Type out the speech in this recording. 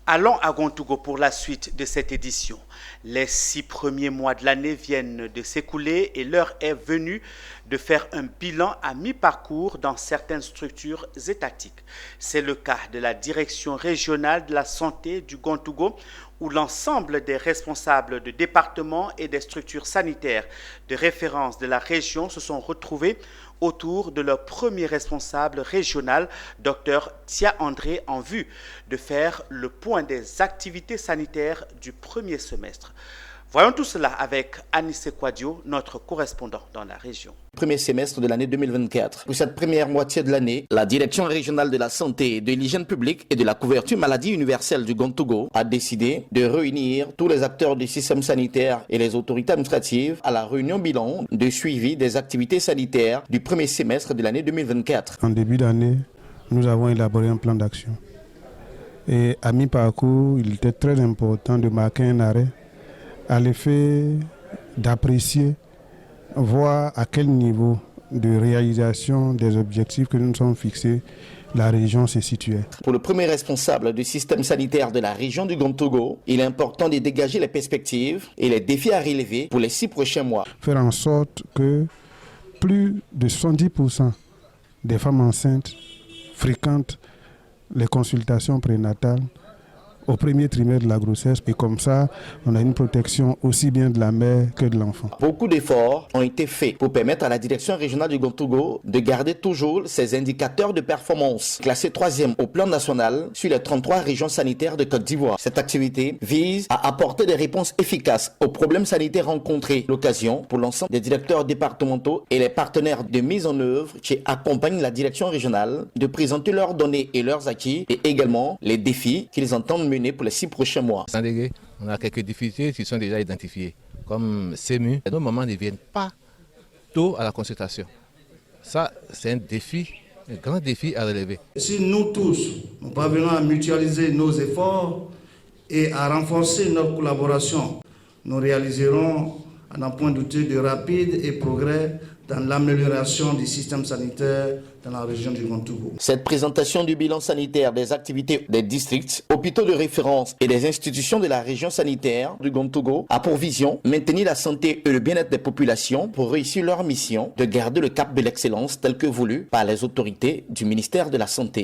Allons à Gontougo pour la suite de cette édition. Les 6 premiers mois de l'année viennent de s'écouler et l'heure est venue de faire un bilan à mi-parcours dans certaines structures étatiques. C'est le cas de la direction régionale de la santé du Gontougo où l'ensemble des responsables de départements et des structures sanitaires de référence de la région se sont retrouvés autour de leur premier responsable régional, Dr Tia André, en vue de faire le point des activités sanitaires du premier semestre. Voyons tout cela avec Anissé Kouadio, notre correspondant dans la région. Premier semestre de l'année 2024. Pour cette première moitié de l'année, la Direction régionale de la santé, de l'hygiène publique et de la couverture maladie universelle du Gontougo a décidé de réunir tous les acteurs du système sanitaire et les autorités administratives à la réunion bilan de suivi des activités sanitaires du premier semestre de l'année 2024. En début d'année, nous avons élaboré un plan d'action. Et à mi-parcours, il était très important de marquer un arrêt à l'effet d'apprécier, voir à quel niveau de réalisation des objectifs que nous nous sommes fixés, la région se situait. Pour le premier responsable du système sanitaire de la région du Gontougo, il est important de dégager les perspectives et les défis à relever pour les 6 prochains mois. Faire en sorte que plus de 70% des femmes enceintes fréquentent les consultations prénatales au premier trimestre de la grossesse, et comme ça, on a une protection aussi bien de la mère que de l'enfant. Beaucoup d'efforts ont été faits pour permettre à la direction régionale du Gontougo de garder toujours ses indicateurs de performance, classés 3e au plan national sur les 33 régions sanitaires de Côte d'Ivoire. Cette activité vise à apporter des réponses efficaces aux problèmes sanitaires rencontrés. L'occasion pour l'ensemble des directeurs départementaux et les partenaires de mise en œuvre qui accompagnent la direction régionale de présenter leurs données et leurs acquis et également les défis qu'ils entendent mener pour les 6 prochains mois. Sans déguer, on a quelques difficultés qui sont déjà identifiées, comme CEMU. Nos mamans ne viennent pas tôt à la consultation. Ça, c'est un défi, un grand défi à relever. Si nous tous, nous parvenons à mutualiser nos efforts et à renforcer notre collaboration, nous réaliserons, à n'en point douter, de rapides et progrès dans l'amélioration du système sanitaire dans la région du Gontougo. Cette présentation du bilan sanitaire des activités des districts, hôpitaux de référence et des institutions de la région sanitaire du Gontougo a pour vision maintenir la santé et le bien-être des populations pour réussir leur mission de garder le cap de l'excellence tel que voulu par les autorités du ministère de la Santé.